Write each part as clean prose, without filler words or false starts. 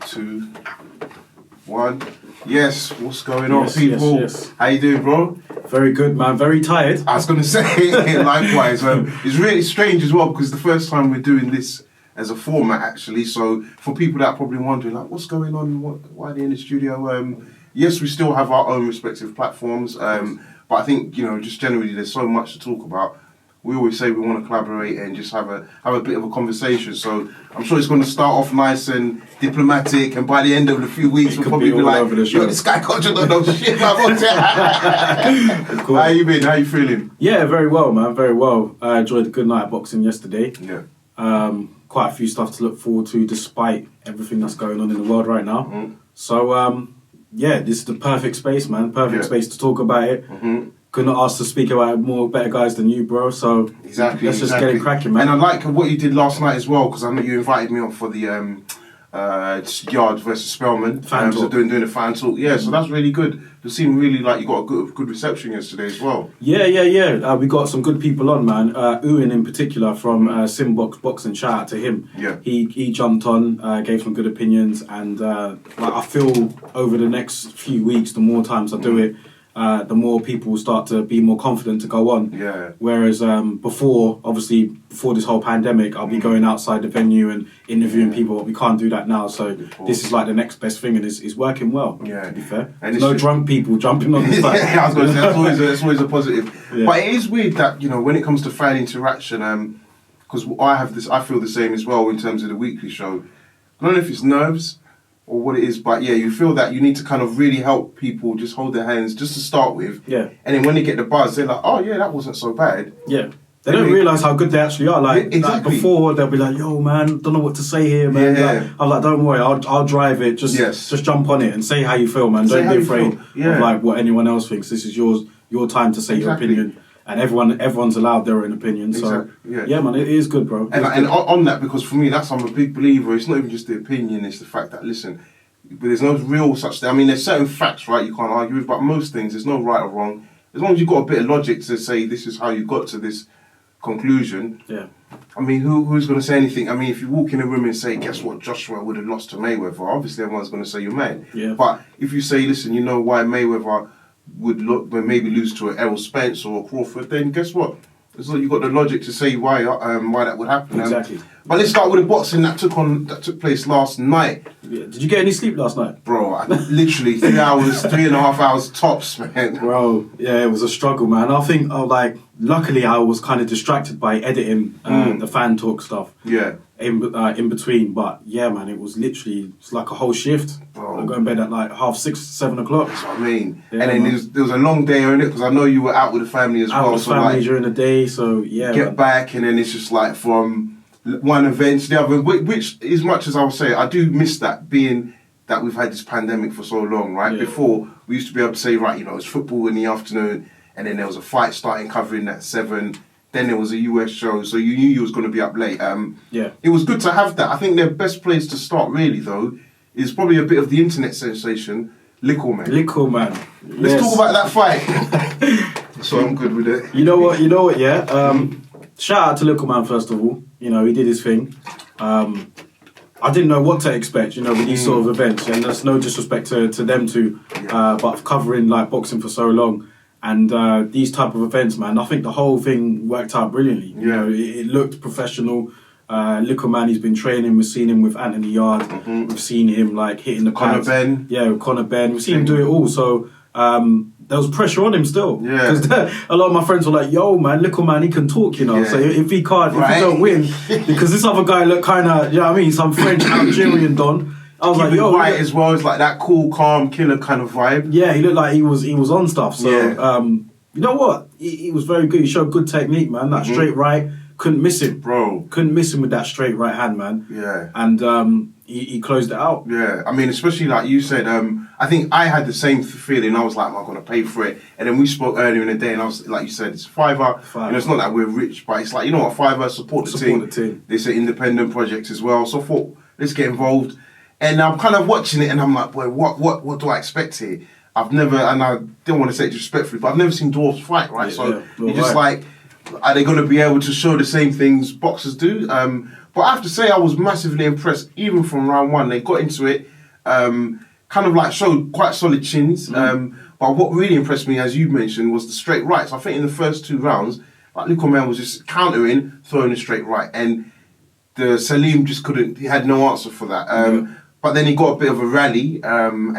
2, 1. Yes, what's going on, people? Yes. How you doing, bro? Very good, man. Very tired. I was going to say, likewise. It's really strange as well because the first time we're doing this as a format, actually. So for people that are probably wondering, like, what's going on? Why are they in the studio? Yes, we still have our own respective platforms. But I think, just generally there's so much to talk about. We always say we want to collaborate and just have a bit of a conversation. So I'm sure it's going to start off nice and diplomatic, and by the end of the few weeks, we'll probably be like, yo, this guy can't don't know shit about How you been? How you feeling? Yeah, very well, man. Very well. I enjoyed a good night of boxing yesterday. Yeah. Quite a few stuff to look forward to, despite everything that's going on in the world right now. Mm-hmm. So, this is the perfect space, man. Perfect space to talk about it. Mm-hmm. Couldn't ask to speak about it more better guys than you, bro. So let's just get it cracking, man. And I like what you did last night as well, because I know you invited me on for the Yard versus Spellman. So doing the fan talk. Yeah, so that's really good. It seemed really like you got a good reception yesterday as well. Yeah. We got some good people on, man. Ewan in particular from Simbox Boxing. Shout out to him. Yeah. He jumped on, gave some good opinions, and I feel over the next few weeks, the more times I do it, the more people will start to be more confident to go on. Yeah. Whereas before this whole pandemic, I'll be going outside the venue and interviewing people, but we can't do that now. So this is like the next best thing, and it's working well. Yeah. To be fair, and no drunk people jumping on the side. Yeah, I was going to say that's always a positive. Yeah. But it is weird that when it comes to fan interaction, because I feel the same as well in terms of the weekly show. I don't know if it's nerves or what it is, but yeah, you feel that you need to kind of really help people just hold their hands just to start with. Yeah. And then when they get the buzz, they're like, oh yeah, that wasn't so bad. Yeah. They don't realise how good they actually are. Like, exactly. like before, they'll be like, yo, man, don't know what to say here, man. Yeah. Like, I'm like, don't worry, I'll drive it. Just jump on it and say how you feel, man. Don't be afraid of like what anyone else thinks. This is your time to say your opinion. And everyone's allowed their own opinion. So, yeah, man, it is good, bro. And on that, because for me, I'm a big believer. It's not even just the opinion, it's the fact that, listen, but there's no real such thing. I mean, there's certain facts, right, you can't argue with, but most things, there's no right or wrong. As long as you've got a bit of logic to say this is how you got to this conclusion. Yeah. I mean, who's going to say anything? I mean, if you walk in a room and say, guess what, Joshua would have lost to Mayweather, obviously everyone's going to say you're mad. Yeah. But if you say, listen, you know why Mayweather would maybe lose to an Errol Spence or a Crawford, then guess what? As long as you've got the logic to say why that would happen. Exactly. But let's start with the boxing that took place last night. Yeah. Did you get any sleep last night? Bro, literally 3 hours, 3.5 hours tops, man. Bro, yeah, it was a struggle, man. I think, luckily I was kind of distracted by editing the fan talk stuff. Yeah. In between, but yeah, man, it was like a whole shift. Bro. I'm going to bed at like 6:30, 7 o'clock. That's what I mean. Yeah, and then there was a long day on it because I know you were out with the family as well. Out with the family during the day, so yeah. Get back, and then it's just like from one event to the other, which as much as I would say, I do miss that, being that we've had this pandemic for so long, right? Yeah. Before, we used to be able to say, right, it's football in the afternoon, and then there was a fight starting covering at 7. Then there was a US show, so you knew you was going to be up late. It was good to have that. I think the best place to start, really, though, is probably a bit of the internet sensation, Likkleman. Let's talk about that fight. So I'm good with it. You know what, yeah? Shout out to Likkleman, first of all. He did his thing. I didn't know what to expect, with these sort of events, and that's no disrespect to them too, but covering like boxing for so long. And these type of events, man, I think the whole thing worked out brilliantly. It looked professional. Likkleman, he's been training. We've seen him with Anthony Yard. Mm-hmm. We've seen him like hitting the pads. With Conor Ben. We've seen him do it all. So there was pressure on him still. Yeah. Because a lot of my friends were like, "Yo, man, Likkleman, he can talk, So if he don't win, because this other guy looked kind of, some French Algerian don. I was like, yo, quiet as well. It's like that cool, calm, killer kind of vibe. Yeah, he looked like he was on stuff. So, you know what? He was very good. He showed good technique, man. That straight right, couldn't miss him, bro. Couldn't miss him with that straight right hand, man. Yeah. And he closed it out. Yeah. I mean, especially like you said. I think I had the same feeling. I was like, am I going to pay for it? And then we spoke earlier in the day, and I was like, you said, it's $5. It's not that we're rich, but it's like, $5. Support the team. It's an independent project as well. So I thought, let's get involved. And I'm kind of watching it, and I'm like, boy, what do I expect here? I've never, and I don't want to say it disrespectfully, but I've never seen dwarves fight, right? You're just like, are they going to be able to show the same things boxers do? But I have to say I was massively impressed, even from round one. They got into it, kind of like showed quite solid chins. But what really impressed me, as you mentioned, was the straight rights. I think in the first 2 rounds, like Likkleman was just countering, throwing a straight right. And the Salim just couldn't, he had no answer for that. But then he got a bit of a rally. And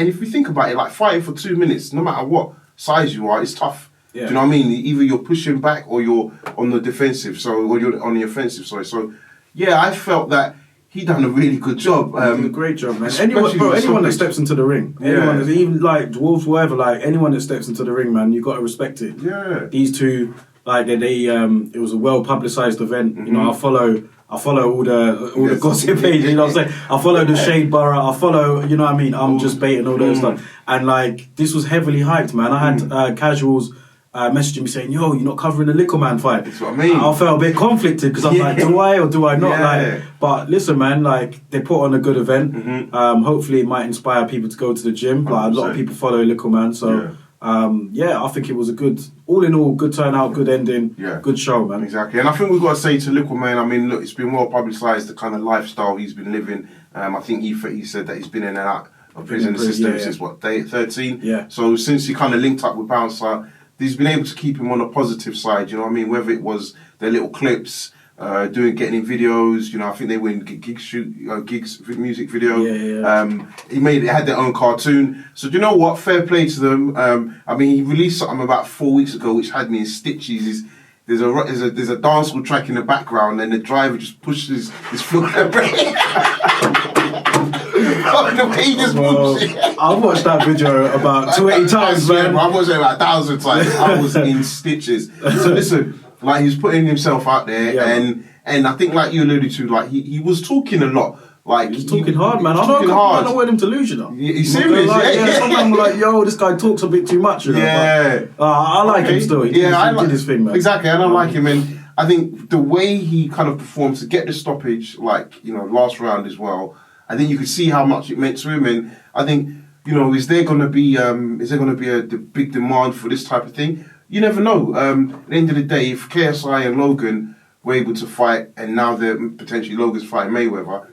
if you think about it, like fighting for 2 minutes, no matter what size you are, it's tough. Yeah. Do you know what I mean? Either you're pushing back or you're on the defensive, or you're on the offensive, sorry. So, yeah, I felt that he done a really good job. He did a great job, man. Anyone that steps into the ring, anyone that's even like dwarves, whatever, like anyone that steps into the ring, man, you got to respect it. Yeah. These two, like it was a well publicized event. You know, I follow all the gossip pages. You know what I'm saying? I follow the Shade Borough. I follow, you know what I mean? I'm just baiting all that stuff. And like this was heavily hyped, man. I had casuals messaging me saying, "Yo, you're not covering the Likkleman fight." That's what I mean. I felt a bit conflicted because I'm like, do I or do I not? Like, but listen, man, like they put on a good event. Hopefully, it might inspire people to go to the gym. Like a lot of people follow Likkleman, so I think it was a good, all in all, good turnout, good ending, good show, man. Exactly, and I think we've got to say to Likkleman, I mean, look, it's been well publicised the kind of lifestyle he's been living. I think he said that he's been in and out of prison system since what, day 13. Yeah. So since he kind of linked up with Bouncer, he's been able to keep him on the positive side, you know what I mean? Whether it was their little clips, getting in videos, you know, I think they were in gigs music video. He had their own cartoon. So do you know what? Fair play to them. I mean, he released something about 4 weeks ago, which had me in stitches. There's a dancehall track in the background, and the driver just pushes his foot. The way he just moves it. I've watched that video about 20 times, man. I've watched it about 1,000 times. I was in stitches. So listen, like he's putting himself out there, and I think, like you alluded to, like he was talking a lot. Like he's talking hard, man. I don't want him to lose, you know. He's serious. Sometimes I'm like, yo, this guy talks a bit too much, you know. But, I like him still. He did his thing, man. Exactly, and I like him, and I think the way he kind of performed to get the stoppage, like, you know, last round as well, I think you could see how much it meant to him, and I think, you know, is there going to be a big demand for this type of thing? You never know. At the end of the day, if KSI and Logan were able to fight, and now they're potentially Logan's fighting Mayweather,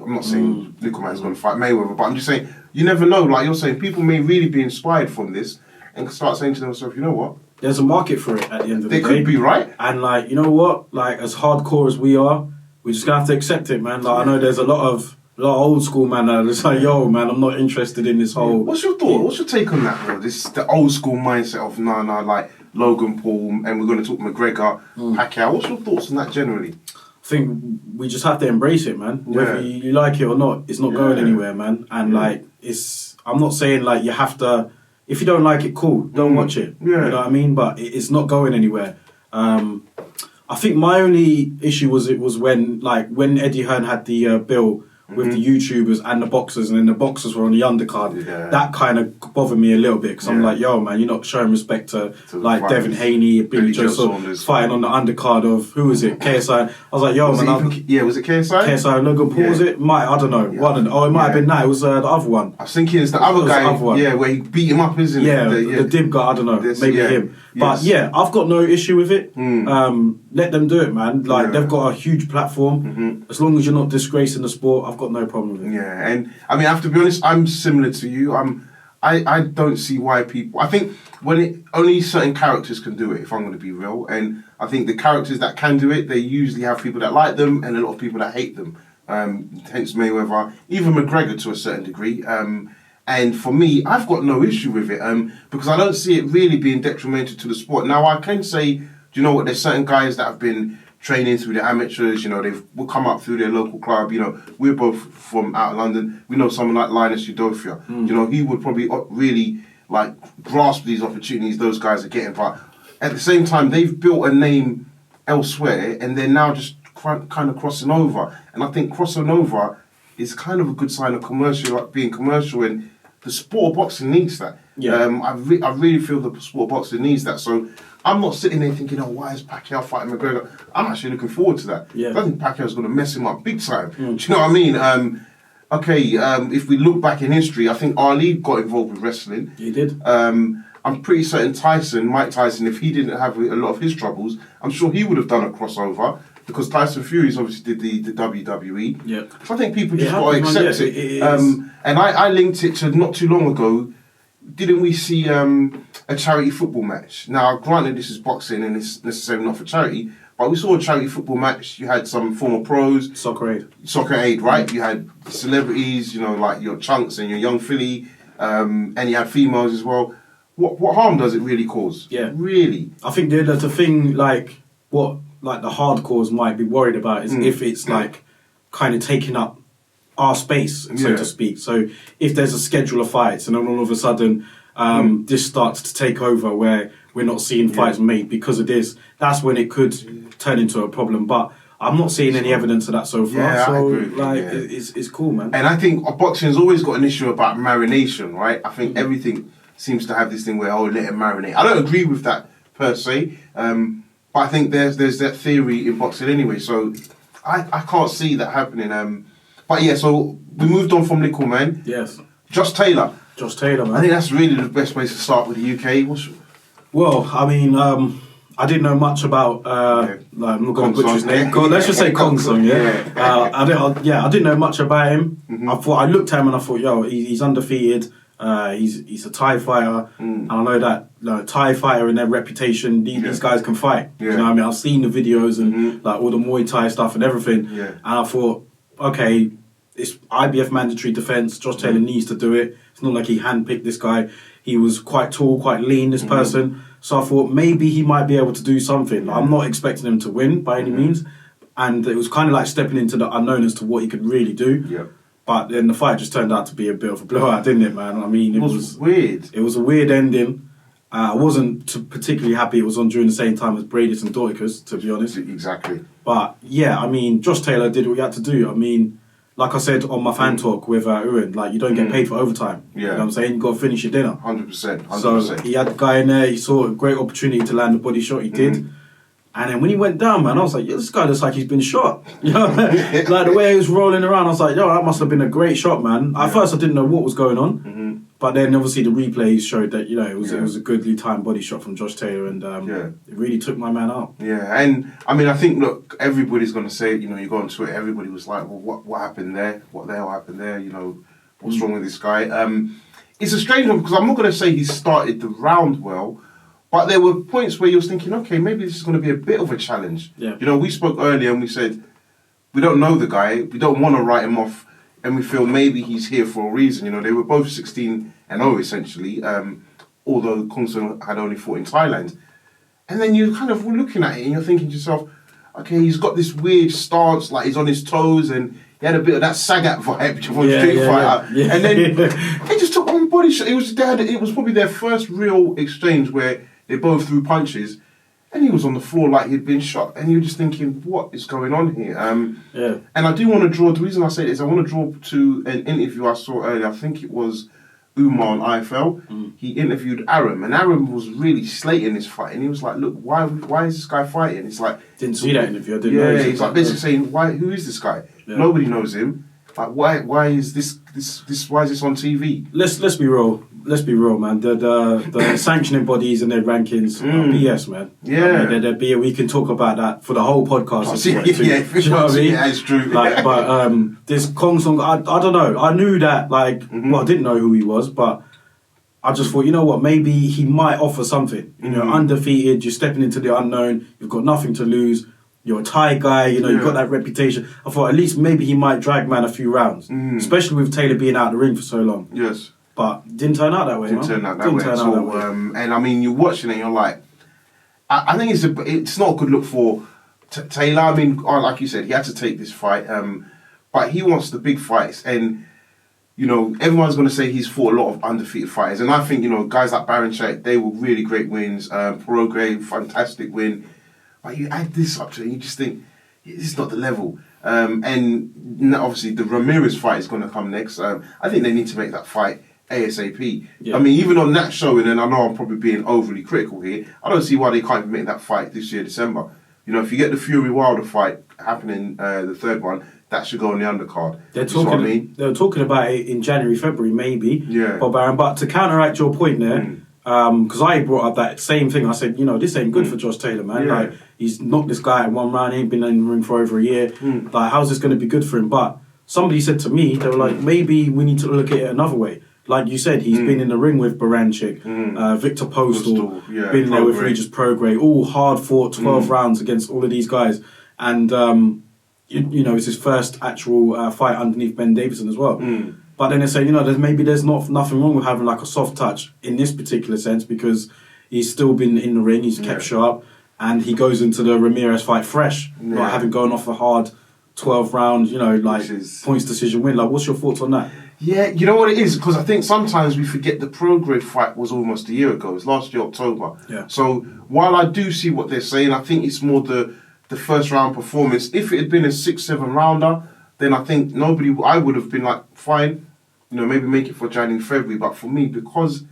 I'm not saying Likkleman's going to fight Mayweather, but I'm just saying, you never know. Like you're saying, people may really be inspired from this and start saying to themselves, you know what? There's a market for it at the end of the day. They could be right. And like, you know what? Like as hardcore as we are, we're just going to have to accept it, man. Like I know there's a lot of old school man that is like, yo, man, I'm not interested in this whole... What's your thought? What's your take on that, bro? The old school mindset of, like Logan Paul, and we're going to talk McGregor, Pacquiao. What's your thoughts on that generally? I think we just have to embrace it, man. Whether you like it or not, it's not going anywhere, man. And like, I'm not saying like you have to, if you don't like it, cool, don't watch it. You know what I mean? But it's not going anywhere. I think my only issue was when Eddie Hearn had the bill with the YouTubers and the boxers, and then the boxers were on the undercard. That kind of bothered me a little bit, because I'm like, yo, man, you're not showing respect to like Devin Haney, Billy Joe Saunders fighting on the undercard of, who was it, KSI. I was like, yo, was it KSI? KSI, Logan Paul, was it? I don't know. It might have been that. It was the other one. I was thinking it's the other guy. Where he beat him up, isn't it? The Dib guy, I don't know. Maybe him. But I've got no issue with it. Let them do it, man. Like they've got a huge platform. As long as you're not disgracing the sport, I've got no problem with it. Yeah, and I mean, I have to be honest, I'm similar to you. I don't see why people... I think only certain characters can do it, if I'm going to be real. And I think the characters that can do it, they usually have people that like them and a lot of people that hate them. Hence Mayweather, even McGregor to a certain degree. And for me, I've got no issue with it because I don't see it really being detrimental to the sport. Now, I can say, do you know what, there's certain guys that have been training through the amateurs, you know, will come up through their local club, you know, we're both from out of London. We know someone like Linus Udofia, you know, he would probably really, like, grasp these opportunities those guys are getting. But at the same time, they've built a name elsewhere, and they're now just kind of crossing over. And I think crossing over is kind of a good sign of commercial, like being commercial, and the sport of boxing needs that. I really feel the sport of boxing needs that. So I'm not sitting there thinking, oh, why is Pacquiao fighting McGregor? I'm actually looking forward to that. I think Pacquiao's going to mess him up big time. Do you know what I mean? If we look back in history, I think Ali got involved with wrestling. He did. I'm pretty certain Mike Tyson, if he didn't have a lot of his troubles, I'm sure he would have done a crossover. because Tyson Fury's obviously did the WWE. Yeah. So I think people just got to accept it. And I linked it to not too long ago. Didn't we see a charity football match? Now, granted, this is boxing and it's necessarily not for charity, but we saw a charity football match. You had some former pros. Soccer Aid, right? You had celebrities, like your Chunks and your Young Philly, and you had females as well. What harm does it really cause? Yeah. Really? I think there's a thing, what the hardcores might be worried about is if it's, kind of taking up our space, so to speak. So if there's a schedule of fights and then all of a sudden this starts to take over where we're not seeing fights made because of this, that's when it could turn into a problem. But I'm not seeing any evidence of that so far. Yeah, so I agree. It's cool, man. And I think boxing's always got an issue about marination, right? I think everything seems to have this thing where, let it marinate. I don't agree with that per se, but I think there's that theory in boxing anyway. So I can't see that happening. But yeah, so we moved on from Likkleman. Yes. Josh Taylor, man. I think that's really the best place to start with the UK. Well, I mean, I didn't know much about. I'm not going to butcher his name. Let's just say Khongsong. I didn't know much about him. I looked at him and I thought, he's undefeated. He's a Thai fighter, and I know that Thai fighter and their reputation, these guys can fight. Yeah. You know what I mean? I've seen the videos and all the Muay Thai stuff and everything, and I thought, okay, it's IBF mandatory defense. Josh Taylor needs to do it. It's not like he handpicked this guy. He was quite tall, quite lean, this person. So I thought maybe he might be able to do something. I'm not expecting him to win by any means, and it was kind of like stepping into the unknown as to what he could really do. Yeah. But then the fight just turned out to be a bit of a blowout, didn't it, man? I mean, it was weird. It was a weird ending. I wasn't particularly happy it was on during the same time as Bradis and Dorticus, to be honest. Exactly. But yeah, I mean, Josh Taylor did what he had to do. I mean, like I said on my fan talk with Ewan, you don't get paid for overtime. Yeah. You know what I'm saying? You got to finish your dinner. 100%. So he had the guy in there. He saw a great opportunity to land a body shot. He did. And then when he went down, man, I was like, this guy looks like he's been shot. You know, like the way he was rolling around, I was like, that must have been a great shot, man. At first, I didn't know what was going on. But then, obviously, the replays showed that, it was a goodly timed body shot from Josh Taylor. And it really took my man out. Yeah, and, I mean, I think, look, everybody's going to say it. You go on Twitter, everybody was like, well, what happened there? What the hell happened there? What's wrong with this guy? It's a strange one, because I'm not going to say he started the round well, but there were points where you was thinking, okay, maybe this is going to be a bit of a challenge. Yeah. We spoke earlier and we said, we don't know the guy, we don't want to write him off, and we feel maybe he's here for a reason. They were both 16-0 essentially, although Khongsong had only fought in Thailand. And then you're kind of looking at it and you're thinking to yourself, okay, he's got this weird stance, like he's on his toes, and he had a bit of that Sagat vibe from Street Fighter. Yeah. And then he just took one body shot. It was probably their first real exchange where they both threw punches, and he was on the floor like he'd been shot. And you're just thinking, what is going on here? And I do want to draw, the reason I say this, I want to draw to an interview I saw earlier. I think it was Umar on IFL. He interviewed Aram, and Aram was really slating this fight. And he was like, look, why is this guy fighting? It's like... Didn't see that interview, I didn't know. Yeah, he's like basically saying, who is this guy? Yeah. Nobody knows him. Like, why is this why is this on TV? Let's be real. Let's be real, man. The sanctioning bodies and their rankings are BS, man. Yeah. I mean, we can talk about that for the whole podcast. Yeah, it's true. But this Khongsong, I don't know. I knew that, I didn't know who he was, but I just thought, you know what, maybe he might offer something. Undefeated, you're stepping into the unknown, you've got nothing to lose. You're a Thai guy, you've got that reputation. I thought at least maybe he might drag man a few rounds, especially with Taylor being out of the ring for so long. Yes. But didn't turn out that way, Didn't turn out that way. And I mean, you're watching it, you're like, I think it's not a good look for Taylor. I mean, like you said, he had to take this fight, but he wants the big fights. And, everyone's going to say he's fought a lot of undefeated fighters. And I think, guys like Baranchek, they were really great wins. Prograis, fantastic win. But you add this up to it, and you just think, this is not the level. And obviously, the Ramirez fight is going to come next. I think they need to make that fight ASAP. Yeah. I mean, even on that showing, and I know I'm probably being overly critical here, I don't see why they can't even make that fight this year, December. If you get the Fury Wilder fight happening, the third one, that should go on the undercard. They were talking about it in January, February, maybe. Yeah. But to counteract your point there, because I brought up that same thing. I said, this ain't good for Josh Taylor, man. Yeah. Like, he's knocked this guy in one round. He ain't been in the ring for over a year. Like, how's this going to be good for him? But somebody said to me, they were like, maybe we need to look at it another way. Like you said, he's been in the ring with Derevyanchenko, Victor Postal, been there with Regis Prograis, all hard fought 12 rounds against all of these guys. And, it's his first actual fight underneath Ben Davison as well. But then they say, there's nothing wrong with having like a soft touch in this particular sense, because he's still been in the ring, he's kept sharp, and he goes into the Ramirez fight fresh, not having gone off a hard 12 round, points decision win. Like, what's your thoughts on that? Yeah, you know what it is? Because I think sometimes we forget the Prograis fight was almost a year ago. It was last year, October. Yeah. So while I do see what they're saying, I think it's more the first round performance. If it had been a 6-7 rounder, then I think I would have been like, fine, maybe make it for January, February. But for me, because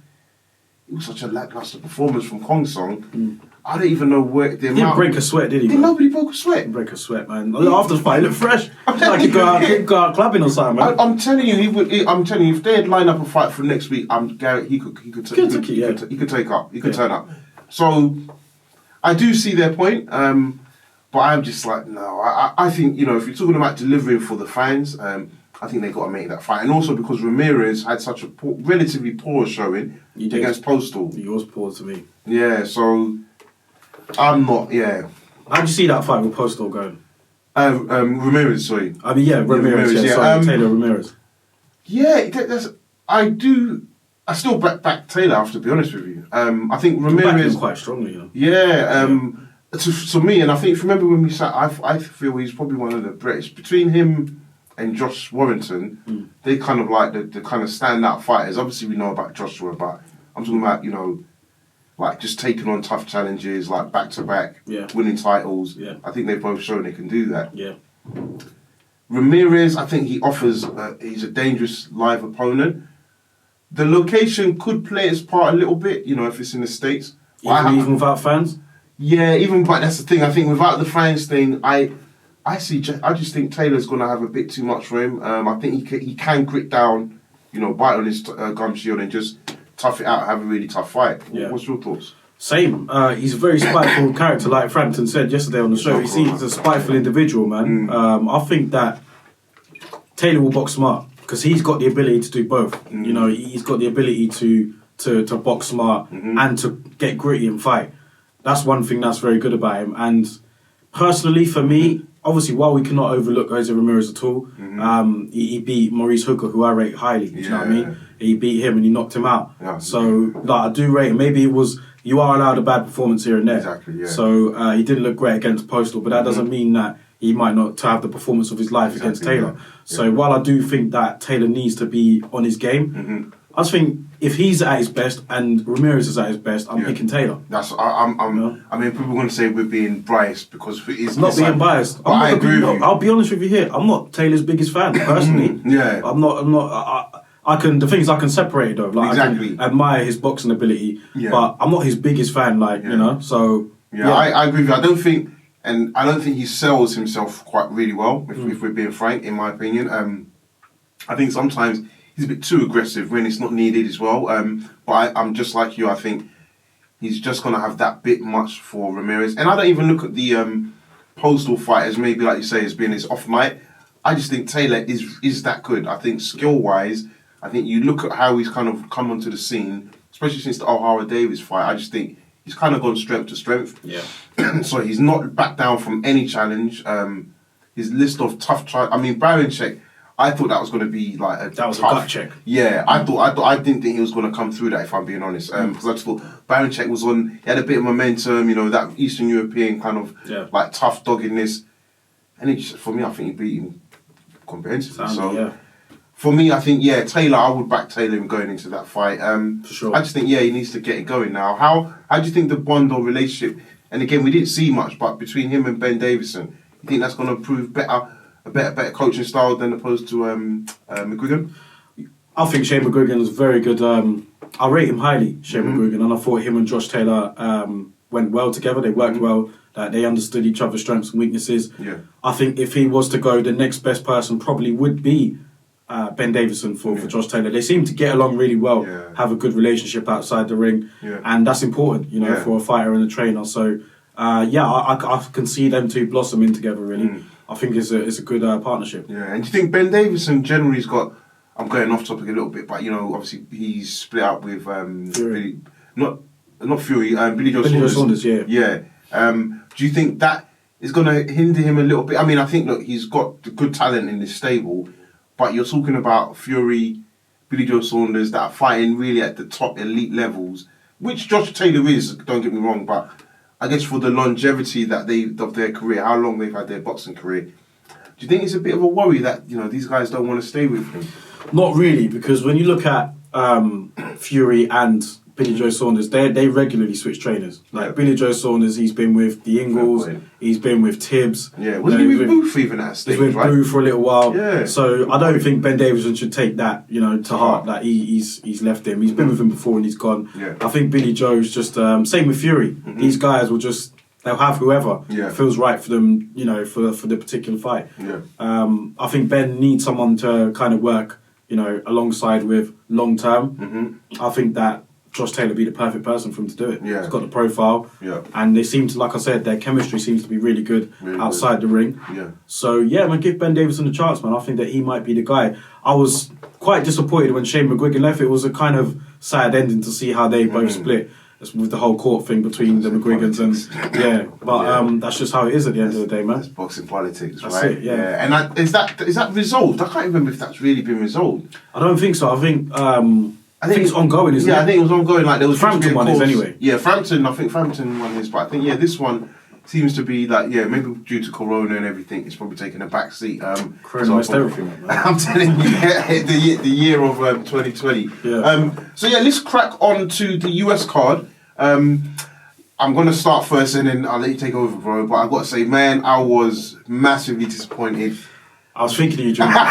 it was such a lackluster performance from Khongsong, I don't even know where the amount. Didn't break a sweat, did he? Nobody broke a sweat. Didn't break a sweat, man. After the fight, he looked fresh. Like he go out clubbing or something, man. I'm telling you, I'm telling you, if they had lined up a fight for next week, I'm guaranteed he could turn up. So I do see their point, but I'm just like, no. I think if you're talking about delivering for the fans, I think they got to make that fight, and also because Ramirez had such a relatively poor showing against Postal. He was poor to me. Yeah, so I'm not. Yeah. How'd you see that fight with Postal going? Ramirez, sorry. I mean, Ramirez. Sorry, Taylor Ramirez. Yeah, I still back Taylor. I have to be honest with you. I think Ramirez quite strongly. Yeah. To me, and I think if you remember when we sat, I feel he's probably one of the British between him and Josh Warrington. They kind of like the kind of standout fighters. Obviously, we know about Joshua, but I'm talking about like just taking on tough challenges, like back to back, winning titles. Yeah. I think they've both shown they can do that. Yeah. Ramirez, I think he offers. He's a dangerous live opponent. The location could play its part a little bit, if it's in the States. Even without fans. Yeah, but that's the thing. I think without the fans thing, I just think Taylor's going to have a bit too much for him. I think he can grit down, bite on his gum shield and just tough it out, have a really tough fight. Yeah. What's your thoughts? Same. He's a very spiteful character, like Frampton said yesterday on the show. He's a spiteful individual, man. I think that Taylor will box smart because he's got the ability to do both. He's got the ability to box smart and to get gritty and fight. That's one thing that's very good about him. And personally, for me, obviously, while we cannot overlook Jose Ramirez at all, he beat Maurice Hooker, who I rate highly. Do you know what I mean? He beat him and he knocked him out. Yeah. So, I do rate him. Maybe it was, you are allowed a bad performance here and there. Exactly, yeah. So, he didn't look great against Postal, but that doesn't mean that he might not have the performance of his life against Taylor. Yeah. So, while I do think that Taylor needs to be on his game, I just think if he's at his best and Ramirez is at his best, I'm picking Taylor. I mean, people are going to say we're being biased because it's not being biased. But I agree with you. I'll be honest with you here. I'm not Taylor's biggest fan personally. I'm not. I can. The thing is, I can separate it though. Like, exactly. I can admire his boxing ability, but I'm not his biggest fan. So I agree with you. I don't think he sells himself quite really well. If we're being frank, in my opinion, I think sometimes he's a bit too aggressive when it's not needed as well. But I'm just like you. I think he's just going to have that bit much for Ramirez. And I don't even look at the Postal fight as maybe, like you say, as being his off night. I just think Taylor is that good. I think skill-wise, I think you look at how he's kind of come onto the scene, especially since the O'Hara Davis fight, I just think he's kind of gone strength to strength. Yeah. So he's not backed down from any challenge. His list of tough Derevyanchenko, I thought that was going to be like a that was tough, a gut check. Yeah, I didn't think he was going to come through that, if I'm being honest. Because I just thought Derevyanchenko he had a bit of momentum, that Eastern European kind of like tough doggedness. And for me, I think he beat him comprehensively. For me, I think Taylor. I would back Taylor in going into that fight. For sure. I just think he needs to get it going now. How do you think the bond or relationship? And again, we didn't see much, but between him and Ben Davison, you think that's going to prove a better coaching style than opposed to McGuigan? I think Shane McGuigan is very good. I rate him highly, Shane McGuigan, and I thought him and Josh Taylor went well together. They worked well. They understood each other's strengths and weaknesses. Yeah. I think if he was to go, the next best person probably would be Ben Davison for Josh Taylor. They seem to get along really well, have a good relationship outside the ring, and that's important, for a fighter and a trainer. So, I can see them two blossoming together, really. I think it's a good partnership. Yeah, and do you think Ben Davison generally has got... I'm going off topic a little bit, but, obviously he's split up with... Fury. Not Fury, Billy Joe Saunders. Yeah. Do you think that is going to hinder him a little bit? I mean, I think, look, he's got the good talent in this stable, but you're talking about Fury, Billy Joe Saunders that are fighting really at the top elite levels, which Josh Taylor is, don't get me wrong, but I guess for the longevity of their career, how long they've had their boxing career, do you think it's a bit of a worry that, these guys don't want to stay with him? Not really, because when you look at Fury and Billy Joe Saunders, they regularly switch trainers. Like Billy Joe Saunders, he's been with the Ingalls, he's been with Tibbs. Yeah, wasn't he with Booth even at a stage, He was with Booth for a little while. Yeah. So I don't think Ben Davison should take that, to heart, that he's left him. He's been with him before and he's gone. Yeah. I think Billy Joe's just, same with Fury. These guys will just, they'll have whoever feels right for them, for the particular fight. Yeah. I think Ben needs someone to kind of work, alongside with long term. I think that Josh Taylor be the perfect person for him to do it. Yeah. He's got the profile. Yeah. And they seem to, like I said, their chemistry seems to be really good outside the ring. Yeah. So, man, give Ben Davison a chance, man. I think that he might be the guy. I was quite disappointed when Shane McGuigan left. It was a kind of sad ending to see how they both split. With the whole court thing between the McGuigans and that's just how it is at the end of the day, man. That's boxing politics, that's right? It, yeah. And is that resolved? I can't remember if that's really been resolved. I don't think so. I think it's ongoing, isn't it? Yeah, I think it was ongoing. Like there was Frampton one is anyway. Yeah, Frampton. I think Frampton one is, but I think this one seems to be like maybe due to Corona and everything, it's probably taken a back seat. Corona messed everything up, man. I'm telling you, the year of 2020. Yeah. So let's crack on to the US card. I'm gonna start first and then I'll let you take over, bro. But I've got to say, man, I was massively disappointed. I was thinking of you during that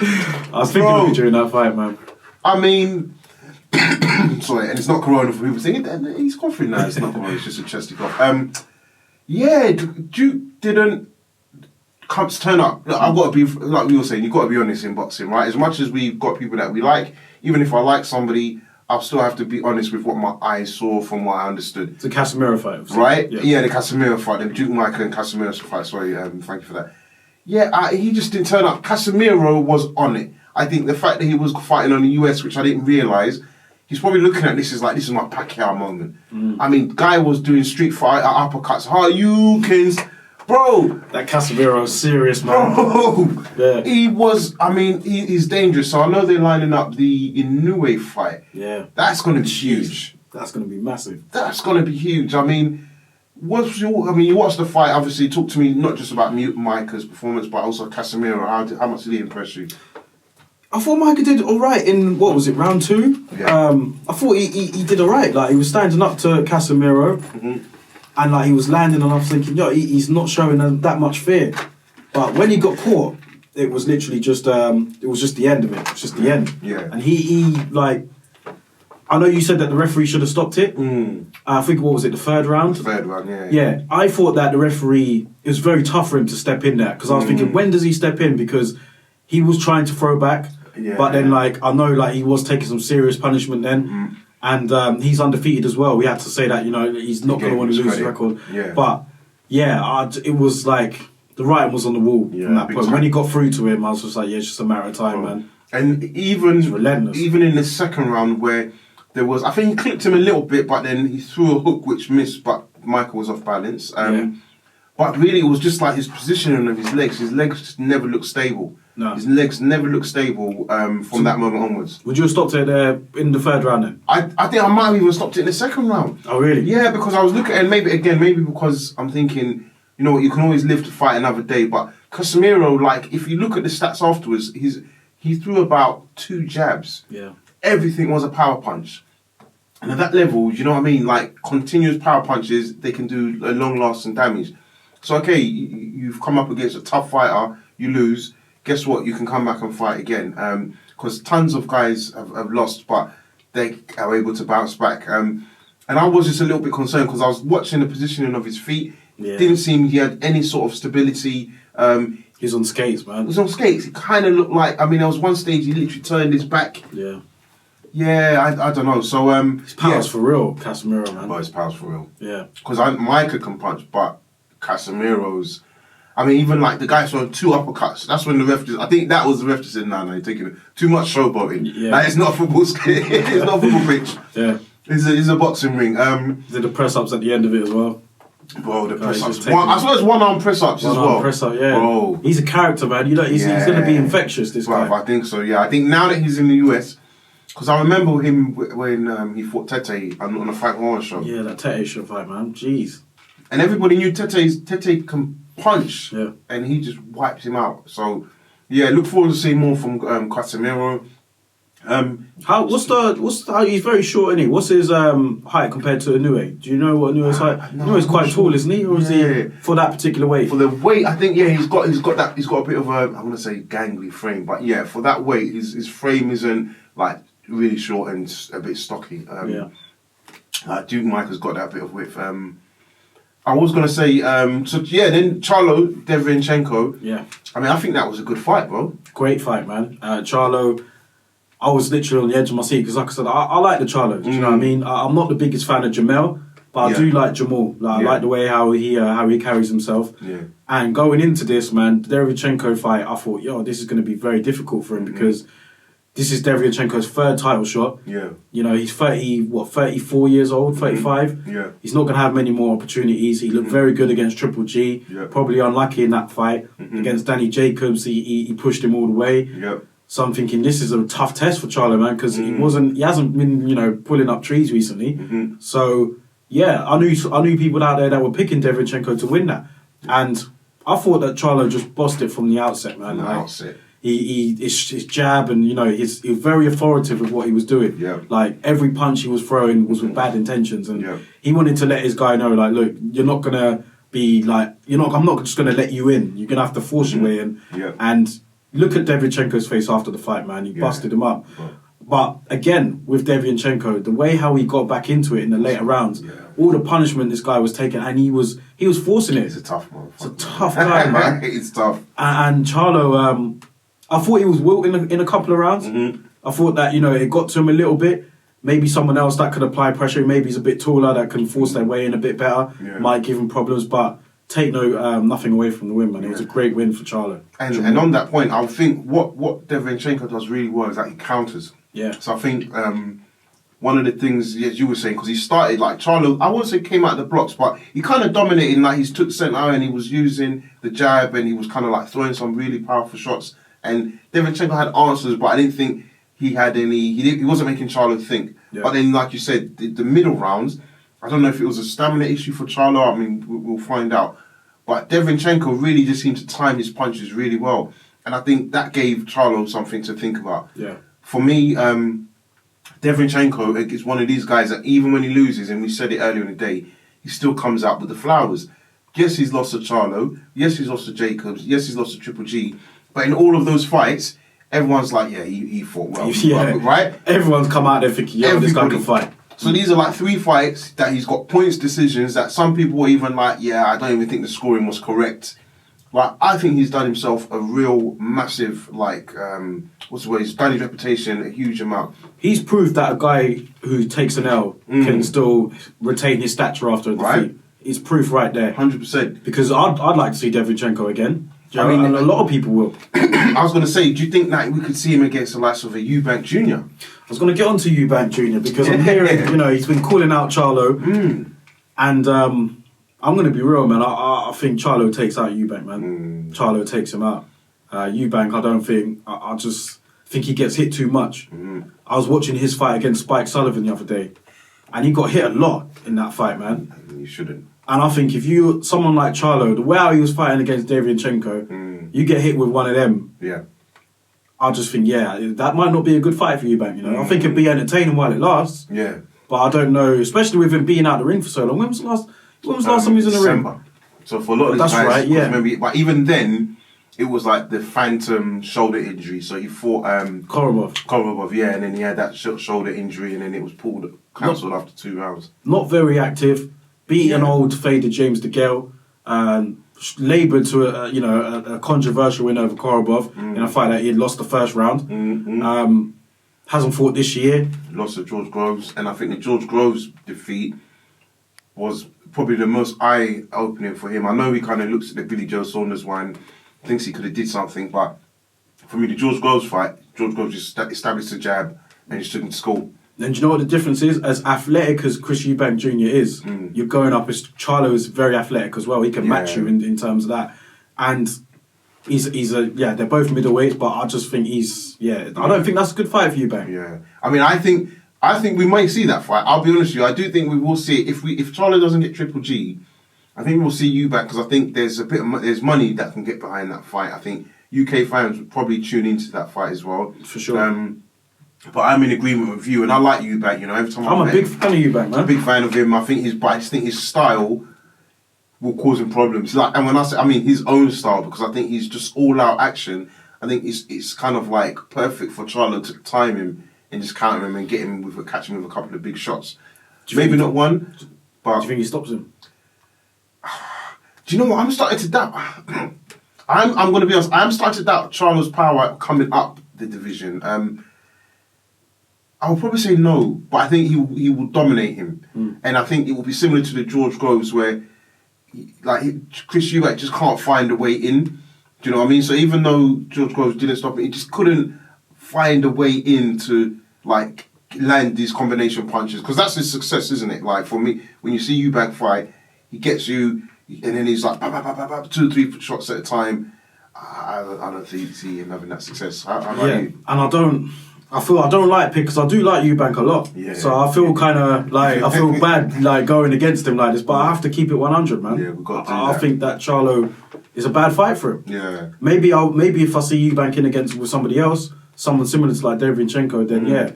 fight. I was thinking of you during that fight, man. I mean, sorry, and it's not Corona for people saying he's coughing now. It's not Corona, it's just a chesty cough. Duke didn't turn up. Look, I've got to be, like we were saying, you've got to be honest in boxing, right? As much as we've got people that we like, even if I like somebody, I'll still have to be honest with what my eyes saw from what I understood. It's a Casemiro fight. Right? Yeah, the Casemiro fight, the Duke Michael and Casemiro fight, sorry, thank you for that. Yeah, he just didn't turn up. Casemiro was on it. I think the fact that he was fighting on the US, which I didn't realise, he's probably looking at this as like, this is my Pacquiao moment. I mean, guy was doing street fight uppercuts. Haryukens. Bro. That Casemiro's serious, man. Bro. Yeah. He was, he's dangerous. So I know they're lining up the Inoue fight. Yeah. That's going to be huge. That's going to be massive. That's going to be huge. You watched the fight, obviously. Talk to me not just about Micah's performance, but also Casemiro. How much did he impress you? I thought Micah did all right in, what was it, round 2? Yeah. I thought he did all right. Like, he was standing up to Casemiro, and like he was landing, and I was thinking, he's not showing that much fear. But when he got caught, it was literally just, it was just the end of it. It was just the end. Yeah. And he like, I know you said that the referee should have stopped it. I think, what was it, the third round? The third round, yeah. Yeah, I thought that the referee, it was very tough for him to step in there, because I was thinking, when does he step in? Because he was trying to throw back, but then I know he was taking some serious punishment then, and he's undefeated as well. We had to say that, he's not going to want to lose his record. Yeah. But it was like the writing was on the wall from that point. When he got through to him, I was just like, it's just a matter of time, man. And even relentless. Even in the second round where there was, I think he clipped him a little bit, but then he threw a hook which missed, but Michael was off balance. But really, it was just like his positioning of his legs. His legs just never looked stable. No. His legs never looked stable from that moment onwards. Would you have stopped it in the third round then? I think I might have even stopped it in the second round. Oh, really? Yeah, because I was looking at it, maybe because I'm thinking, you know what, you can always live to fight another day. But Casemiro, if you look at the stats afterwards, he threw about 2 jabs. Yeah. Everything was a power punch. And at that level, you know what I mean? Continuous power punches, they can do a long-lasting damage. So, okay, you've come up against a tough fighter, you lose. Guess what? You can come back and fight again. Because tons of guys have lost, but they are able to bounce back. And I was just a little bit concerned because I was watching the positioning of his feet. Yeah. Didn't seem he had any sort of stability. He's on skates, man. He was on skates. It kind of looked like, I mean, there was one stage he literally turned his back. Yeah. Yeah, I don't know. So, his power's for real, Casemiro, man. Well, his power's for real. Yeah. Because Micah can punch, but Casemiro's, I mean, even like the guy saw 2 uppercuts. That's when the ref just, I think that was the ref just said, no, you're taking it. Too much showboating. Yeah. Like, it's not a football it's not a football pitch. Yeah. It's a boxing ring. Did the press ups at the end of it as well? Bro, the press ups. I suppose one-arm press ups as well. Press up, yeah. Bro. He's a character, man. You know, he's going to be infectious, this guy. I think so, yeah. I think now that he's in the US, because I remember him when he fought Tete on the Frank Warren show. Yeah, that Tete show fight, man. Jeez. And everybody knew Tete can punch. Yeah. And he just wiped him out. So, yeah, look forward to seeing more from Casemiro. He's very short, isn't he? What's his height compared to Inoue? Do you know what Inoue's height? No, Inoue's quite tall, isn't he? Or is he for that particular weight? For the weight, I think he's got a bit of a, I'm gonna say gangly frame, but yeah, for that weight, his frame isn't like really short and a bit stocky. Duke Mike has got that bit of width. I was gonna say, then Charlo Derevyanchenko. Yeah. I mean, I think that was a good fight, bro. Great fight, man. Charlo, I was literally on the edge of my seat because, like I said, I like the Charlo. Do you know what I mean? I'm not the biggest fan of Jamel, but I do like Jamal. I like the way how he carries himself. Yeah. And going into this, man, the Derevyanchenko fight, I thought, this is going to be very difficult for him because this is Derevyanchenko's 3rd title shot. Yeah. You know, he's 34 years old, 35. Yeah. He's not going to have many more opportunities. He looked very good against Triple G. Yeah. Probably unlucky in that fight. Against Danny Jacobs, he pushed him all the way. Yeah. So I'm thinking this is a tough test for Charlo, man, because he hasn't been, pulling up trees recently. So yeah, I knew people out there that were picking Derevyanchenko to win that, and I thought that Charlo just bossed it from the outset, man. His jab and he was very authoritative with what he was doing. Yeah. Like every punch he was throwing was with bad intentions, and he wanted to let his guy know, like, look, you're not gonna be like, I'm not just gonna let you in. You're gonna have to force your way in. Yeah. And look at Derevyanchenko's face after the fight, man. He busted him up. Right. But again, with Derevyanchenko, the way how he got back into it in the later rounds, all the punishment this guy was taking, and he was forcing it. He's a tough motherfucker. It's a tough guy, man. It's tough. And Charlo, I thought he was wilting in a couple of rounds. I thought that, it got to him a little bit. Maybe someone else that could apply pressure, maybe he's a bit taller, that can force their way in a bit better, might give him problems, but take nothing away from the win, man. It was a great win for Charlo. And on that point, I think what Derevyanchenko does really well is that he counters. Yeah. So I think one of the things, as you were saying, because he started like Charlo, I wouldn't say came out of the blocks, but he kind of dominated. Like he took centre and he was using the jab and he was kind of like throwing some really powerful shots. And Derevyanchenko had answers, but I didn't think he had any. He wasn't making Charlo think. Yeah. But then, like you said, the middle rounds, I don't know if it was a stamina issue for Charlo. I mean, we'll find out. But Derevyanchenko really just seemed to time his punches really well. And I think that gave Charlo something to think about. Yeah. For me, Derevyanchenko is one of these guys that even when he loses, and we said it earlier in the day, he still comes out with the flowers. Yes, he's lost to Charlo. Yes, he's lost to Jacobs. Yes, he's lost to Triple G. But in all of those fights, everyone's like, he fought well. Right? Everyone's come out there thinking, this guy can fight. So these are like 3 fights that he's got points decisions that some people were even like, I don't even think the scoring was correct. Like, I think he's done himself a real massive, he's done his reputation a huge amount. He's proved that a guy who takes an L can still retain his stature after a defeat. It's proof right there. 100%. Because I'd like to see Derevyanchenko again. I mean, and a lot of people will. I was going to say, do you think that we could see him against the likes of a Eubank Jr.? I was going to get onto Eubank Jr. because I'm hearing, he's been calling out Charlo. And I'm going to be real, man. I think Charlo takes out Eubank, man. Charlo takes him out. Eubank, I don't think... I just think he gets hit too much. I was watching his fight against Spike Sullivan the other day. And he got hit a lot in that fight, man. You shouldn't. And I think if someone like Charlo, the way how he was fighting against Derevyanchenko, you get hit with one of them. Yeah. I just think, that might not be a good fight for Eubank, I think it'd be entertaining while it lasts. Yeah. But I don't know, especially with him being out the ring for so long. When was the last time he was in the ring? So for a lot of these guys, right, yeah. Maybe, but even then, it was like the phantom shoulder injury. So he fought Korobov, yeah, and then he had that shoulder injury, and then it was cancelled after 2 rounds. Not very active. Beat an old faded James DeGale. laboured to a controversial win over Korobov in a fight that he had lost the first round. Hasn't fought this year. Lost to George Groves, and I think the George Groves defeat was probably the most eye-opening for him. I know he kind of looks at the Billy Joe Saunders one, thinks he could have did something, but for me, the George Groves fight, George Groves just established the jab and just took him to school. And do you know what the difference is? As athletic as Chris Eubank Jr. is, you're going up as Charlo is very athletic as well. He can match you in terms of that. And they're both middleweights, but I just think I don't think that's a good fight for Eubank. Yeah. I mean, I think we might see that fight. I'll be honest with you. I do think we will see it. If Charlo doesn't get Triple G, I think we'll see Eubank because I think there's money that can get behind that fight. I think UK fans would probably tune into that fight as well. For sure. But I'm in agreement with you, and I like Eubank. Every time I'm a big fan of Eubank, man. I'm a big fan of him. I just think his style will cause him problems. And when I mean his own style, because I think he's just all out action. I think it's kind of like perfect for Charlo to time him and just counter him and catch him with a couple of big shots. Maybe not one, but do you think he stops him? Do you know what? I'm starting to doubt. I'm going to be honest. I'm starting to doubt Charlo's power coming up the division. I would probably say no, but I think he will dominate him, and I think it will be similar to the George Groves where, Chris Eubank just can't find a way in. Do you know what I mean? So even though George Groves didn't stop it, he just couldn't find a way in to land these combination punches, because that's his success, isn't it? Like for me, when you see Eubank fight, he gets you, and then he's like 2 or 3 shots at a time. I don't see him having that success. How about you? And I don't like Pitt because I do like Eubank a lot. Yeah. So I feel kind of I feel bad going against him like this, but I have to keep it 100, man. Yeah, we've got to do I think that Charlo is a bad fight for him. Yeah. Maybe if I see Eubank in with somebody else, someone similar to like Derevyanchenko, then Yeah.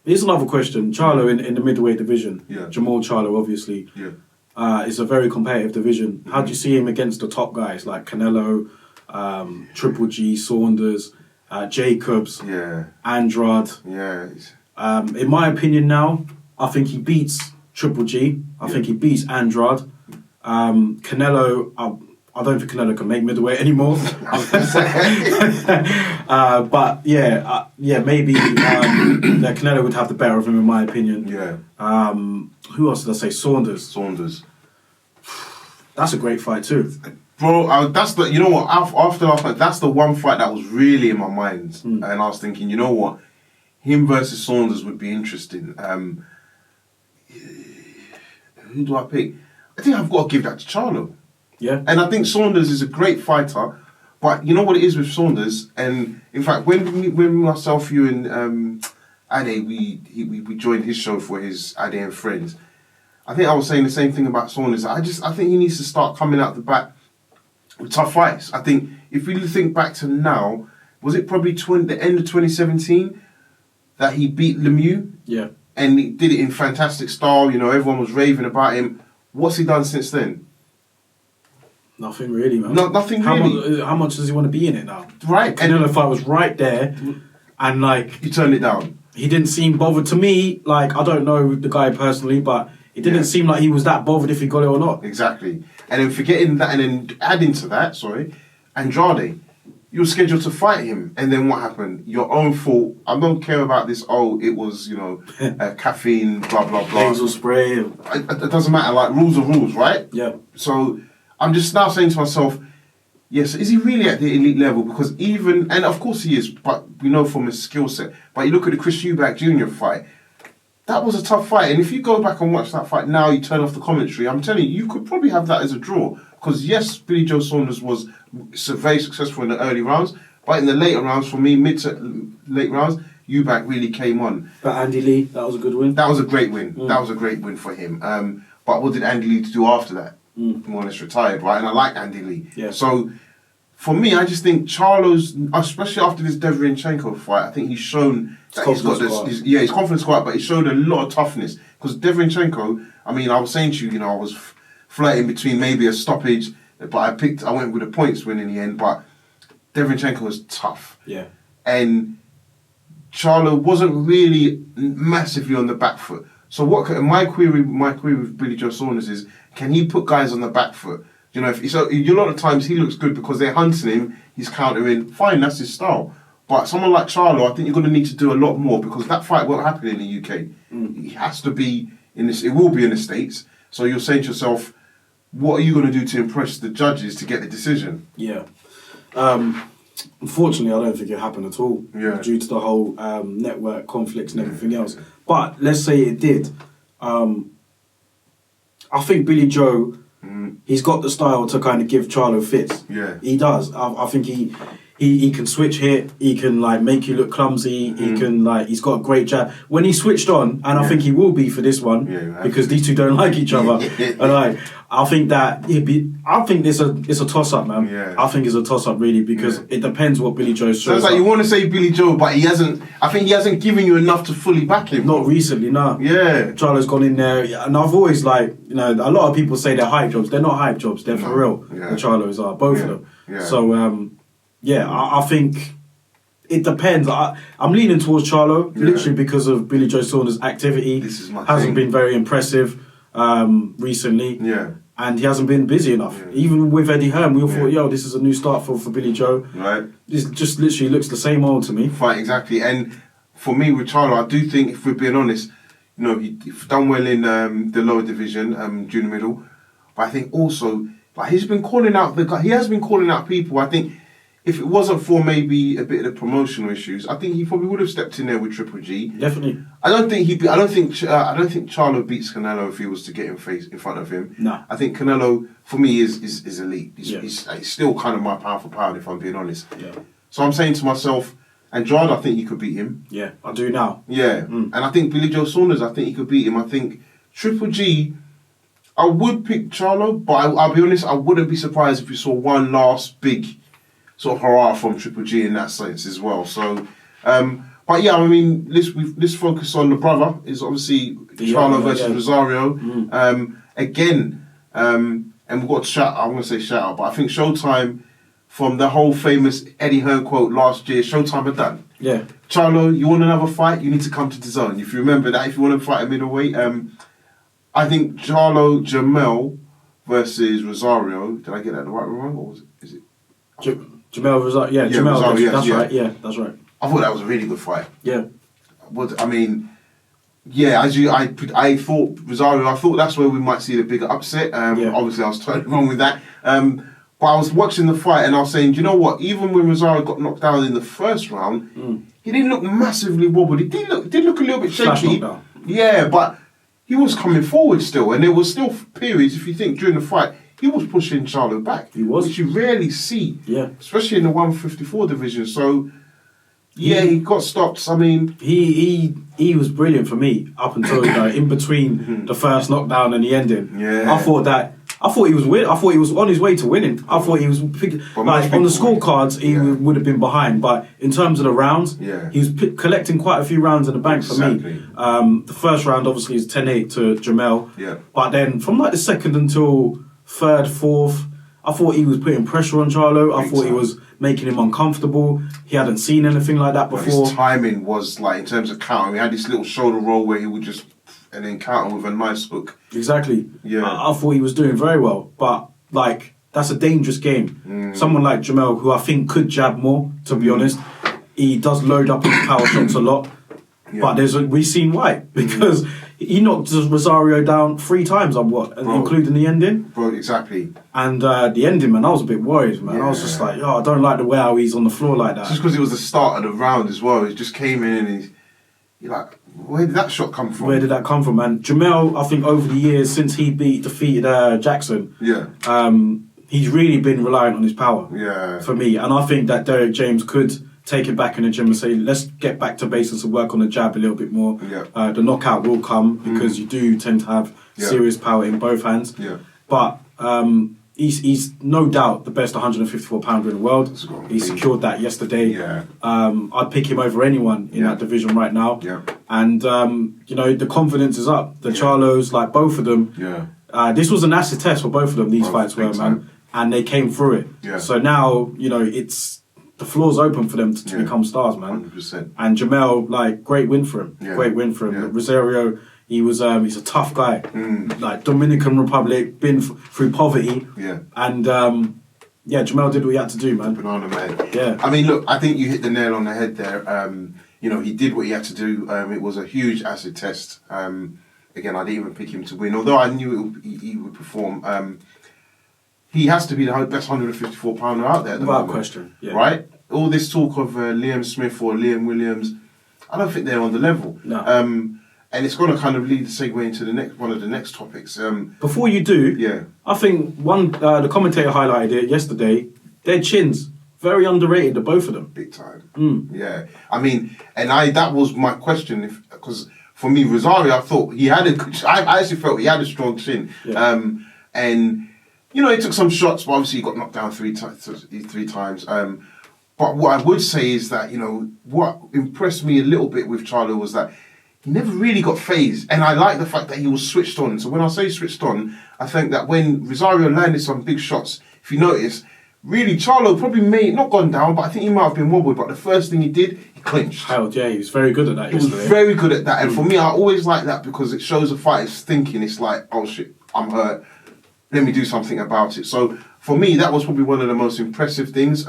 Here's another question. Charlo in the middleweight division. Yeah. Jamal Charlo, obviously. Yeah. It's a very competitive division. How do you see him against the top guys like Canelo, Triple G, Saunders, Jacobs, Andrade? Yeah. In my opinion now, I think he beats Triple G. I think he beats Andrade. Canelo, I don't think Canelo can make middleweight anymore. But maybe Canelo would have the better of him in my opinion. Yeah. Who else did I say? Saunders. That's a great fight too. Bro, that's the, you know what, after last night, that's the one fight that was really in my mind. And I was thinking, you know what, him versus Saunders would be interesting. Who do I pick? I think I've got to give that to Charlo. Yeah. And I think Saunders is a great fighter, but you know what it is with Saunders? And in fact, when myself, you and Ade, we joined his show for his Ade and Friends, I think I was saying the same thing about Saunders. I think he needs to start coming out the back with tough fights. I think if we think back to now, was it probably the end of 2017 that he beat Lemieux? Yeah. And he did it in fantastic style. Everyone was raving about him. What's he done since then? Nothing really, man. Nothing really. How much does he want to be in it now? Right. Canelo fight was right there, and he turned it down. He didn't seem bothered to me. I don't know the guy personally, but it didn't seem like he was that bothered if he got it or not. Exactly. And then forgetting that, and then adding to that, Andrade, you were scheduled to fight him, and then what happened? Your own fault. I don't care about this. Oh, it was caffeine, blah blah blah. Nasal spray. It doesn't matter. Rules are rules, right? Yeah. So I'm just now saying to myself, yes, is he really at the elite level? Because and of course he is, but we know from his skill set. But you look at the Chris Eubank Jr. fight. That was a tough fight, and if you go back and watch that fight now, you turn off the commentary, I'm telling you, you could probably have that as a draw. Because yes, Billy Joe Saunders was very successful in the early rounds, but in the later rounds, for me, mid to late rounds, Eubank really came on. But Andy Lee, that was a good win. That was a great win. That was a great win for him. But what did Andy Lee do after that? More or less retired, right? And I like Andy Lee. Yeah. So for me, I just think Charlo's, especially after this Derevyanchenko fight, I think he's shown that he's got this. His confidence quite, but he showed a lot of toughness. Because Derevyanchenko, I mean, I was saying to you, I was flirting between maybe a stoppage, but I went with a points win in the end. But Derevyanchenko was tough. Yeah. And Charlo wasn't really massively on the back foot. So my query with Billy Joe Saunders is, can he put guys on the back foot You know, a lot of times he looks good because they're hunting him, he's countering. Fine, that's his style. But someone like Charlo, I think you're going to need to do a lot more because that fight won't happen in the UK. It has to be in this. It will be in the States. So you're saying to yourself, what are you going to do to impress the judges to get the decision? Yeah. Unfortunately, I don't think it'll happen at all due to the whole network conflicts and everything else. But let's say it did. I think Billy Joe, he's got the style to kind of give Charlo fits. Yeah. He does. I think he can switch hit. He can like make you look clumsy. He can like he's got a great jab. When he switched on, and I think he will be for this one because these two don't like each other. And I think that I think it's a toss up, man. Yeah. I think it's a toss up really because it depends what Billy Joe shows. So it's like you want to say Billy Joe, but he hasn't. I think he hasn't given you enough to fully back him. Not recently, no. Yeah. Charlo's gone in there, and I've always a lot of people say they're hype jobs. They're not hype jobs. They're for real. Yeah. The Charlos are both of them. Yeah. So I think it depends. I'm leaning towards Charlo literally because of Billy Joe Saunders' activity. This is my hasn't been very impressive recently. Yeah. And he hasn't been busy enough. Yeah. Even with Eddie Hearn, we all thought, this is a new start for Billy Joe. Right. This just literally looks the same old to me. Fight, exactly. And for me with Charlo, I do think, if we're being honest, he's done well in the lower division, junior middle. But I think also, he's been calling out he has been calling out people. I think if it wasn't for maybe a bit of the promotional issues, I think he probably would have stepped in there with Triple G. Definitely. I don't think Charlo beats Canelo if he was to get in front of him. No. I think Canelo for me is elite. He's still kind of my pound for pound if I'm being honest. Yeah. So I'm saying to myself, Andrade, I think you could beat him. Yeah, I do now. Yeah. And I think Billy Joe Saunders, I think he could beat him. I think Triple G, I would pick Charlo, but I'll be honest, I wouldn't be surprised if we saw one last big sort of hurrah from Triple G in that sense as well. So, but yeah, I mean, let's focus on the brother. Is obviously Charlo versus Rosario. Again, and we've got to I'm going to say shout out, but I think Showtime, from the whole famous Eddie Hearn quote last year, Showtime are done. Yeah. Charlo, you want another fight? You need to come to the zone. If you remember that, if you want to fight a middleweight, I think Charlo Jamel versus Rosario. Did I get that the right or wrong, or is it? Jamel Rosario, Jamel, Rosario, that's right. Yeah, that's right. I thought that was a really good fight. Yeah. I mean, I thought Rosario. I thought that's where we might see the bigger upset. Obviously, I was totally wrong with that. But I was watching the fight and I was saying, do you know what? Even when Rosario got knocked down in the first round, he didn't look massively wobbled. He did look a little bit shaky. Yeah, but he was coming forward still, and there was still periods. If you think during the fight, he was pushing Charlo back. He was, which you rarely see. Yeah, especially in the 154 division. So. Yeah, he got stopped. I mean, he was brilliant for me up until in between the first knockdown and the ending. Yeah, I thought he was I thought he was on his way to winning. I thought he was on the scorecards. He would have been behind, but in terms of the rounds, he was collecting quite a few rounds in the bank for me. The first round obviously is 10-8 to Jamel. Yeah, but then from the second until third, fourth, I thought he was putting pressure on Charlo. I thought he was making him uncomfortable. He hadn't seen anything like that before. His timing was in terms of countering. He had this little shoulder roll where he would just and then counter with a nice hook. Exactly. Yeah. I thought he was doing very well, but that's a dangerous game. Someone like Jamel, who I think could jab more, to be honest, he does load up his power shots a lot. Yeah. But we've seen why, because he knocked Rosario down 3 times including the ending. Bro, exactly. And the ending, man, I was a bit worried, man. I was just like, I don't like the way how he's on the floor like that. Just because it was the start of the round as well. He just came in and you're like, where did that shot come from? Where did that come from, man? Jamel, I think over the years, since he defeated Jackson, he's really been reliant on his power for me. And I think that Derek James could take it back in the gym and say, let's get back to basics and work on the jab a little bit more. The knockout will come because you do tend to have serious power in both hands. But he's no doubt the best 154-pounder in the world. He secured that yesterday. I'd pick him over anyone in that division right now. And the confidence is up. The Charlos, both of them. This was an acid test for both of them. These fights were, man, and they came through it. So now it's. The floor's open for them to become stars, man. 100%. And Jamel, great win for him. Great win for him. Rosario, he's a tough guy. Like Dominican Republic, been through poverty. Yeah. And Jamel did what he had to do, man. Banana man. Yeah. I mean, look, I think you hit the nail on the head there. He did what he had to do. It was a huge acid test. Again, I didn't even pick him to win, although I knew he would perform. He has to be the best 154 pounder out there at the moment. Without question. Yeah. Right? All this talk of Liam Smith or Liam Williams, I don't think they're on the level. No. And it's going to kind of lead the segue into one of the next topics. Before you do, I think the commentator highlighted it yesterday. Their chins, very underrated, the both of them. Big time. Yeah. I mean, that was my question, because for me, Rosario, I thought I actually felt he had a strong chin. Yeah. He took some shots, but obviously he got knocked down three times. But what I would say is that, what impressed me a little bit with Charlo was that he never really got phased. And I like the fact that he was switched on. So when I say switched on, I think that when Rosario landed some big shots, if you notice, really Charlo probably may not gone down, but I think he might have been wobbled. But the first thing he did, he clinched. He was very good at that yesterday. He was very good at that. And for me, I always like that because it shows a fighter's thinking. It's like, oh shit, I'm hurt. Let me do something about it. So for me, that was probably one of the most impressive things.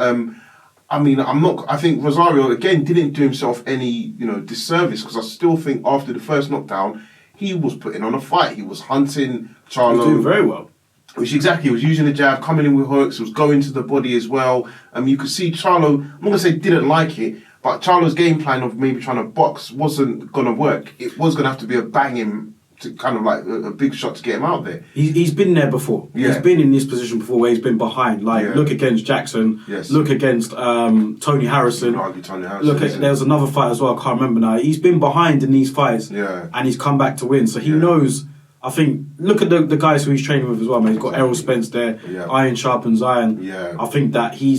I think Rosario, again, didn't do himself any, disservice, because I still think after the first knockdown, he was putting on a fight. He was hunting Charlo. He was doing very well. He was using the jab, coming in with hooks, he was going to the body as well. You could see Charlo, I'm not going to say didn't like it, but Charlo's game plan of maybe trying to box wasn't going to work. It was going to have to be a banging, to kind of like a big shot to get him out there. He's been there before. Yeah. He's been in this position before where he's been behind. Look against Jackson. Yes. Look against Tony Harrison. There was another fight as well, I can't remember now. He's been behind in these fights. Yeah. And he's come back to win. So he knows, I think, look at the guys who he's training with as well, man. He's got Errol Spence there. Yeah. Iron sharpens iron. Yeah. I think that he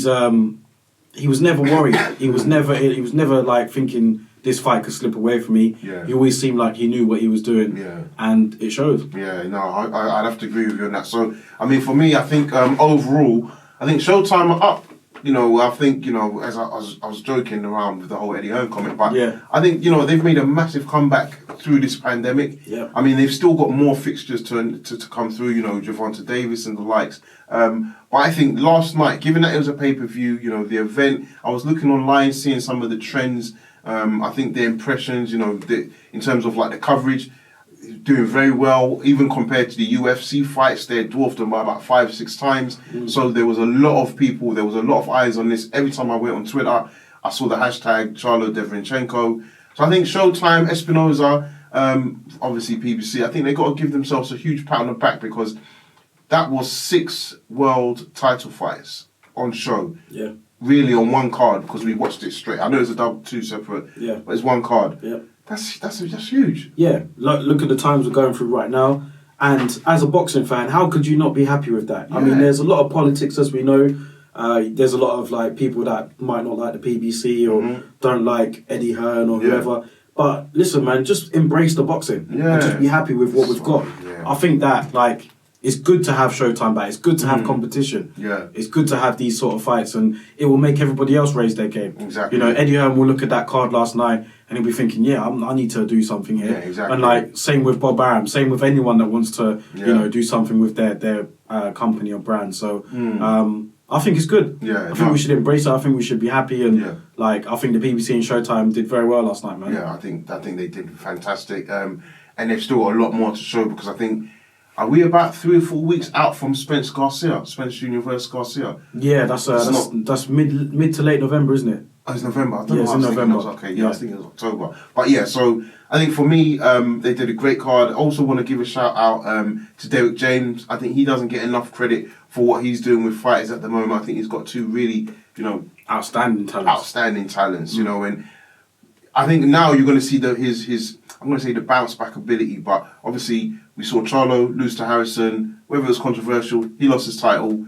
was never worried. He was never like thinking this fight could slip away from me. Yeah. He always seemed like he knew what he was doing. Yeah. And it shows. Yeah, no, I'd have to agree with you on that. So, I mean, for me, I think overall, I think Showtime are up. I think, as I was joking around with the whole Eddie Hearn comment, but I think, they've made a massive comeback through this pandemic. Yeah. I mean, they've still got more fixtures to come through, Gervonta Davis and the likes. But I think last night, given that it was a pay-per-view, the event, I was looking online, seeing some of the trends. I think the impressions, in terms of like the coverage, doing very well, even compared to the UFC fights. They dwarfed them by about 5-6 times. So there was a lot of people, there was a lot of eyes on this. Every time I went on Twitter, I saw the hashtag Charlo Derevyanchenko. So I think Showtime, Espinoza, obviously PBC, I think they got to give themselves a huge pat on the back, because that was 6 world title fights on show. Yeah. Really on one card, because we watched it straight. I know it's a double, 2 separate, but it's one card. Yeah. That's huge. Yeah, look at the times we're going through right now. And as a boxing fan, how could you not be happy with that? Yeah. I mean, there's a lot of politics, as we know. There's a lot of like people that might not like the PBC or don't like Eddie Hearn or whoever. But listen, man, just embrace the boxing and just be happy with what we've got. Yeah. I think that it's good to have Showtime back. It's good to have competition. Yeah. It's good to have these sort of fights, and it will make everybody else raise their game. Exactly. Eddie Hearn will look at that card last night and he'll be thinking, I need to do something here. Yeah, exactly. And same with Bob Arum, same with anyone that wants to, do something with their company or brand. So I think it's good. Yeah. I think we should embrace it. I think we should be happy, and I think the BBC and Showtime did very well last night, man. Yeah, I think they did fantastic. And there's still a lot more to show, because I think, are we about 3 or 4 weeks out from Spence Jr. versus Garcia? Yeah, that's mid to late November, isn't it? Oh, it's November. I don't know. It's in November. I was thinking it was October. But yeah, so I think for me, they did a great card. I also want to give a shout out to Derek James. I think he doesn't get enough credit for what he's doing with fighters at the moment. I think he's got 2 really, outstanding talents. And I think now you're going to see his I'm going to say the bounce back ability, but obviously we saw Charlo lose to Harrison. Whether it was controversial, he lost his title.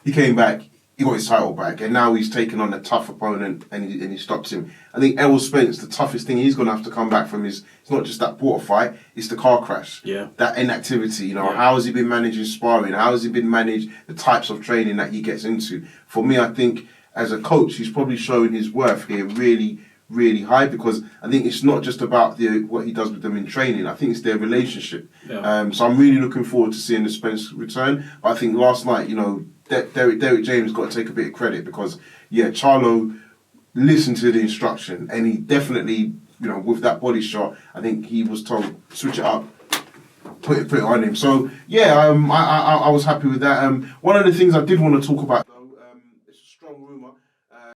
He came back, he got his title back, and now he's taken on a tough opponent, and he stops him. I think Errol Spence, the toughest thing he's going to have to come back from is, it's not just that border fight, it's the car crash. Yeah. That inactivity, how has he been managing sparring? How has he been managed the types of training that he gets into? For me, I think as a coach, he's probably showing his worth here, really, really high, because I think it's not just about what he does with them in training. I think it's their relationship. Yeah. So I'm really looking forward to seeing the Spence return. But I think last night, Derek James got to take a bit of credit, because Charlo listened to the instruction, and he definitely, with that body shot, I think he was told switch it up, put it on him. So I was happy with that. One of the things I did want to talk about